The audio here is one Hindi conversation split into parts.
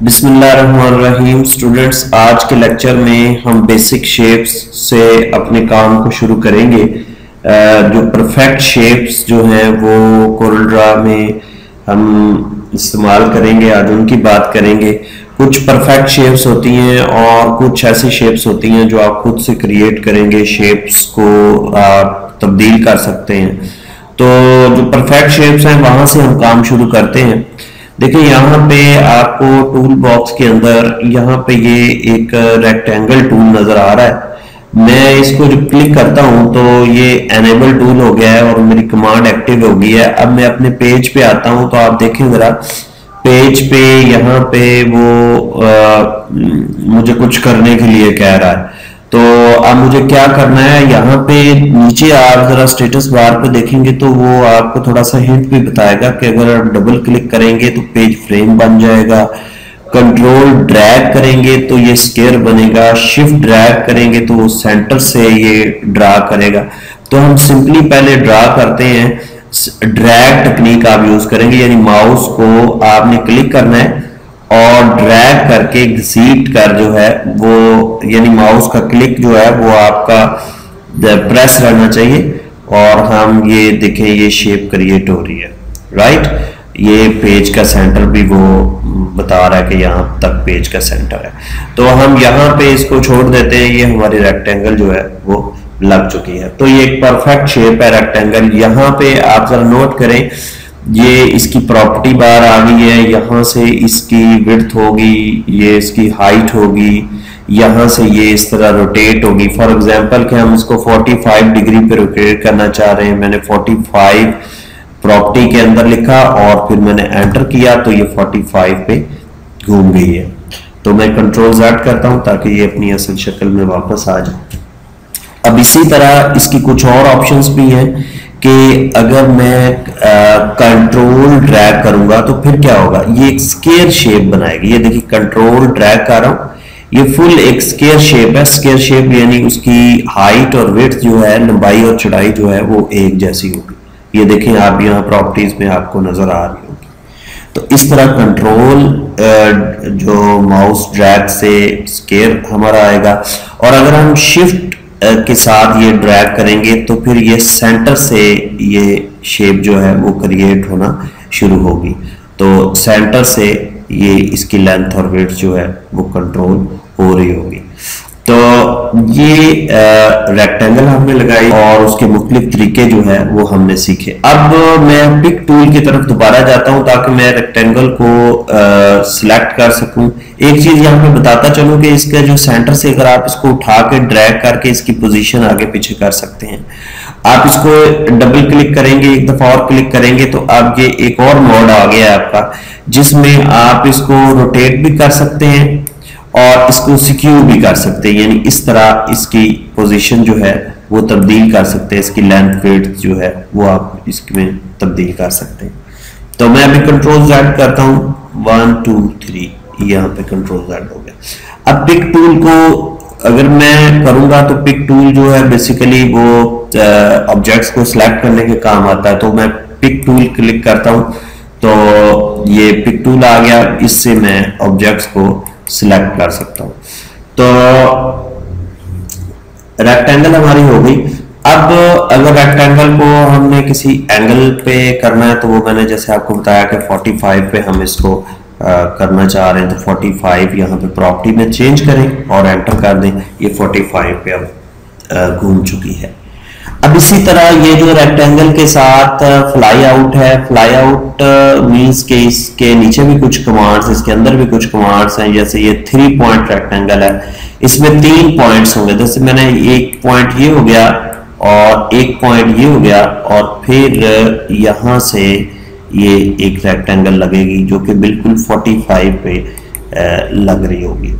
बिस्मिल्लाहिर्रहमानिर्रहीम। स्टूडेंट्स, आज के लेक्चर में हम बेसिक शेप्स से अपने काम को शुरू करेंगे। जो परफेक्ट शेप्स जो हैं वो कोरल ड्रा में हम इस्तेमाल करेंगे, आज उनकी बात करेंगे। कुछ परफेक्ट शेप्स होती हैं और कुछ ऐसी शेप्स होती हैं जो आप खुद से क्रिएट करेंगे, शेप्स को आप तब्दील कर सकते हैं। तो जो परफेक्ट शेप्स हैं वहां से हम काम शुरू करते हैं। देखिए यहाँ पे आपको टूल बॉक्स के अंदर यहाँ पे ये एक रेक्टेंगल टूल नजर आ रहा है। मैं इसको जब क्लिक करता हूँ तो ये एनेबल टूल हो गया है और मेरी कमांड एक्टिव हो गई है। अब मैं अपने पेज पे आता हूँ तो आप देखें जरा, पेज पे यहाँ पे वो मुझे कुछ करने के लिए कह रहा है। तो अब मुझे क्या करना है, यहाँ पे नीचे आप जरा स्टेटस बार पे देखेंगे तो वो आपको थोड़ा सा हिंट भी बताएगा कि अगर आप डबल क्लिक करेंगे तो पेज फ्रेम बन जाएगा, कंट्रोल ड्रैग करेंगे तो ये स्क्वायर बनेगा, शिफ्ट ड्रैग करेंगे तो वो सेंटर से ये ड्रा करेगा। तो हम सिंपली पहले ड्रा करते हैं, ड्रैग टेक्निक आप यूज करेंगे, यानी माउस को आपने क्लिक करना है और ड्रैग करके घसीट कर जो है वो, यानी माउस का क्लिक जो है वो आपका प्रेस रहना चाहिए और हम ये देखें ये शेप क्रिएट हो रही है। राइट, ये पेज का सेंटर भी वो बता रहा है कि यहाँ तक पेज का सेंटर है। तो हम यहाँ पे इसको छोड़ देते हैं, ये हमारी रेक्टेंगल जो है वो लग चुकी है। तो ये एक परफेक्ट शेप है रेक्टेंगल। यहाँ पे आप जरा नोट करें, ये इसकी प्रॉपर्टी बार आ गई है, यहाँ से इसकी विड्थ होगी, ये इसकी हाइट होगी, यहाँ से ये इस तरह रोटेट होगी। फॉर एग्जांपल कि हम इसको 45 डिग्री पे रोटेट करना चाह रहे हैं, मैंने 45 प्रॉपर्टी के अंदर लिखा और फिर मैंने एंटर किया तो ये 45 पे घूम गई है। तो मैं कंट्रोल Z करता हूं ताकि ये अपनी असल शक्ल में वापस आ जाए। अब इसी तरह इसकी कुछ और ऑप्शंस भी हैं कि अगर मैं कंट्रोल ड्रैग करूंगा तो फिर क्या होगा, ये एक स्क्वायर शेप बनाएगी। ये देखिए कंट्रोल ड्रैग कर रहा हूं, ये फुल एक स्क्वायर शेप है। स्क्वायर शेप यानी उसकी हाइट और विड्थ जो है, लंबाई और चौड़ाई जो है वो एक जैसी होगी। ये देखें आप यहाँ प्रॉपर्टीज में आपको नजर आ रही होगी। तो इस तरह कंट्रोल जो माउस ड्रैग से स्क्वायर हमारा आएगा, और अगर हम शिफ्ट के साथ ये ड्रैग करेंगे तो फिर ये सेंटर से ये शेप जो है वो क्रिएट होना शुरू होगी। तो सेंटर से ये इसकी लेंथ और विड्थ जो है वो कंट्रोल हो रही होगी। तो ये रेक्टेंगल हमने लगाई और उसके मुख्तलिफ तरीके जो है वो हमने सीखे। अब मैं पिक टूल की तरफ दोबारा जाता हूं ताकि मैं रेक्टेंगल को सिलेक्ट कर सकूं। एक चीज यहाँ पे बताता चलूं कि इसका जो सेंटर से अगर आप इसको उठा के ड्रैग करके इसकी पोजीशन आगे पीछे कर सकते हैं। आप इसको डबल क्लिक करेंगे, एक दफा और क्लिक करेंगे तो अब ये एक और मोड आ गया है आपका, जिसमें आप इसको रोटेट भी कर सकते हैं और इसको सिक्योर भी कर सकते हैं, यानी इस तरह इसकी पोजीशन जो है वो तब्दील कर सकते हैं। इसकी लेंथ विड्थ जो है वो आप इसमें तब्दील कर सकते हैं। तो मैं अभी कंट्रोल Z करता हूं, 1 2 3, यहाँ पे कंट्रोल Z हो गया। अब पिक टूल को अगर मैं करूंगा तो पिक टूल जो है बेसिकली वो ऑब्जेक्ट्स को सिलेक्ट करने के काम आता है। तो मैं पिक टूल क्लिक करता हूं तो ये पिक टूल आ गया, इससे मैं ऑब्जेक्ट्स को सिलेक्ट कर सकता हूं। तो रेक्टेंगल हमारी हो गई। अब अगर रेक्टेंगल को हमने किसी एंगल पे करना है तो वो मैंने जैसे आपको बताया कि 45 पे हम इसको करना चाह रहे हैं, तो 45 यहाँ पे प्रॉपर्टी में चेंज करें और एंटर कर दें। ये 45 पे अब घूम चुकी है। अब इसी तरह ये जो रेक्टेंगल के साथ फ्लाई आउट है, फ्लाई आउट मींस के इसके नीचे भी कुछ कमांड्स, इसके अंदर भी कुछ कमांड्स हैं। जैसे ये 3 पॉइंट रेक्टेंगल है, इसमें 3 पॉइंट्स होंगे। जैसे मैंने एक पॉइंट ये हो गया और एक पॉइंट ये हो गया और फिर यहाँ से ये एक रेक्टेंगल लगेगी जो कि बिल्कुल 45 पे लग रही होगी।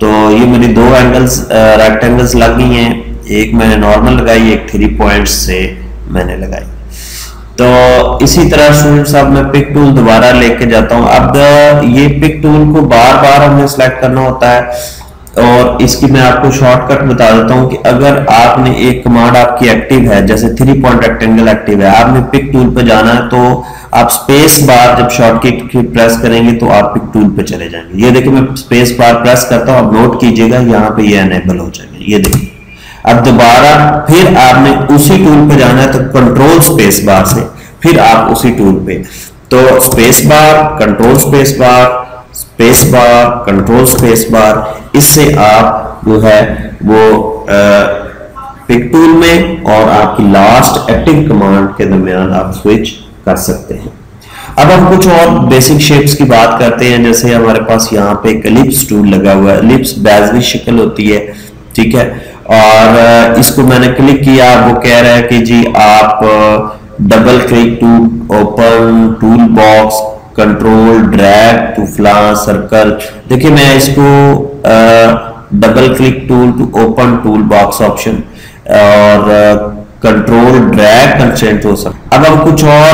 तो ये मेरी 2 एंगल्स रेक्टेंगल्स लग गई हैं, एक मैंने नॉर्मल लगाई, एक 3 पॉइंट्स से मैंने लगाई। तो इसी तरह स्टूडेंट्स अब मैं पिक टूल दोबारा लेके जाता हूं। अब ये पिक टूल को बार बार हमें सिलेक्ट करना होता है। और इसकी मैं आपको शॉर्टकट बता देता हूं कि अगर आपने एक कमांड आपकी एक्टिव है, जैसे 3 पॉइंट रेक्टेंगल एक्टिव है, आपने पिक टूल पे जाना है, तो आप स्पेस बार जब शॉर्टकट की प्रेस करेंगे तो आप पिक टूल पे चले जाएंगे। ये देखिए मैं स्पेस बार प्रेस करता हूं, आप नोट कीजिएगा यहाँ पे ये एनेबल हो जाएगा। ये देखिए अब दोबारा फिर आपने उसी टूल पे जाना है, तो कंट्रोल स्पेस बार से फिर आप उसी टूल पे, तो space bar, control space bar, space bar, control space bar, इससे आप जो है वो पिक टूल में और आपकी लास्ट एक्टिव कमांड के दरमियान आप स्विच कर सकते हैं। अब हम कुछ और बेसिक शेप्स की बात करते हैं। जैसे हमारे पास यहाँ पे एक एलिप्स टूल लगा हुआ है। एलिप्स बेजली शक्ल होती है, ठीक है, और इसको मैंने क्लिक किया, वो कह रहा है कि जी आप double click to open tool box, control drag to flower circle. देखिए मैं इसको double click tool to open tool box option और कंट्रोल ड्रैग कंस्ट्रेंट हो सकता। अब हम कुछ और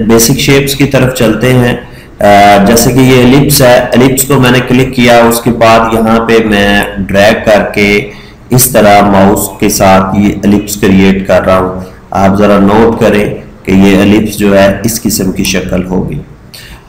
बेसिक शेप्स की तरफ चलते हैं। जैसे कि ये एलिप्स है, एलिप्स को मैंने क्लिक किया, उसके बाद यहाँ पे मैं ड्रैग करके इस तरह माउस के साथ ये एलिप्स क्रिएट कर रहा हूँ। आप जरा नोट करें कि ये एलिप्स जो है इस किस्म की शक्ल होगी।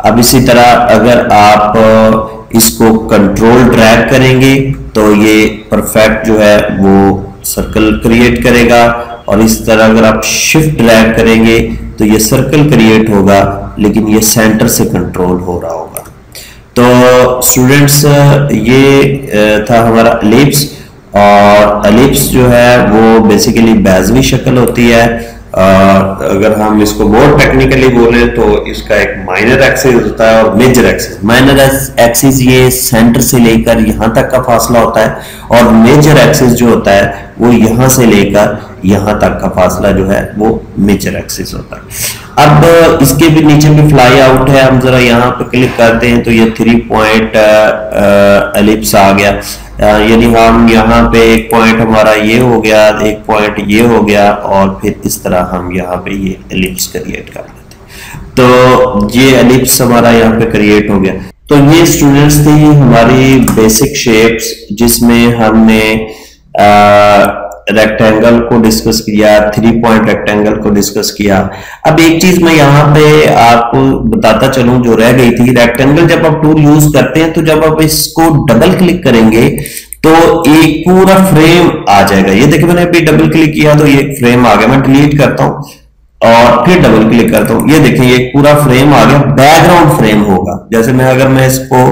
अब इसी तरह अगर आप इसको कंट्रोल ड्रैग करेंगे तो ये परफेक्ट जो है वो सर्कल क्रिएट करेगा, और इस तरह अगर आप शिफ्ट ड्रैग करेंगे तो ये सर्कल क्रिएट होगा, लेकिन ये सेंटर से कंट्रोल हो रहा होगा। तो स्टूडेंट्स ये था हमारा एलिप्स, और एलिप्स जो है वो बेसिकली बेजली शक्ल होती है। अगर हम इसको मोर टेक्निकली बोले तो इसका एक माइनर एक्सिस होता है और मेजर एक्सिस। माइनर एक्सिस ये सेंटर से लेकर यहाँ तक का फासला होता है, और मेजर एक्सिस जो होता है वो यहाँ से लेकर यहाँ तक का फासला जो है वो मेजर एक्सिस होता है। अब इसके भी नीचे भी फ्लाई आउट है। हम जरा यहाँ पे क्लिक करते हैं तो ये 3 पॉइंट एलिप्स आ गया। यानी हम यहाँ पे एक पॉइंट हमारा ये हो गया, एक पॉइंट ये हो गया, और फिर इस तरह हम यहाँ पे ये एलिप्स क्रिएट कर लेते हैं। तो ये एलिप्स हमारा यहाँ पे क्रिएट हो गया। तो ये स्टूडेंट्स थी हमारी बेसिक शेप्स, जिसमें हमने रेक्टेंगल को डिस्कस किया, 3 पॉइंट रेक्टेंगल को डिस्कस किया। अब एक चीज मैं यहाँ पे आपको बताता चलूं जो रह गई थी। रेक्टेंगल जब आप टूल यूज करते हैं तो जब आप इसको डबल क्लिक करेंगे तो एक पूरा फ्रेम आ जाएगा। ये देखिए मैंने अभी डबल क्लिक किया तो ये फ्रेम आ गया। मैं डिलीट करता हूं और फिर डबल क्लिक करता हूं, ये देखिए एक पूरा फ्रेम आ गया। बैकग्राउंड फ्रेम होगा। जैसे मैं अगर मैं इसको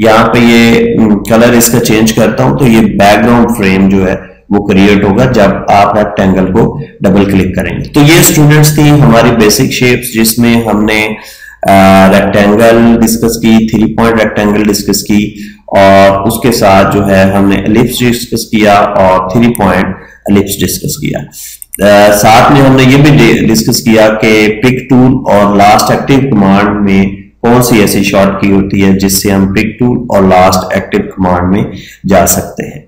यहाँ पे ये कलर इसका चेंज करता हूं तो ये बैकग्राउंड फ्रेम जो है वो क्रिएट होगा जब आप रेक्टेंगल को डबल क्लिक करेंगे। तो ये स्टूडेंट्स थी हमारी बेसिक शेप्स, जिसमें हमने रेक्टेंगल डिस्कस की, 3 पॉइंट रेक्टेंगल डिस्कस की, और उसके साथ जो है हमने एलिप्स डिस्कस किया और 3 पॉइंट एलिप्स डिस्कस किया। साथ में हमने ये भी डिस्कस किया कि पिक टूल और लास्ट एक्टिव कमांड में कौन सी ऐसी शॉर्ट की होती है जिससे हम पिक टूल और लास्ट एक्टिव कमांड में जा सकते हैं।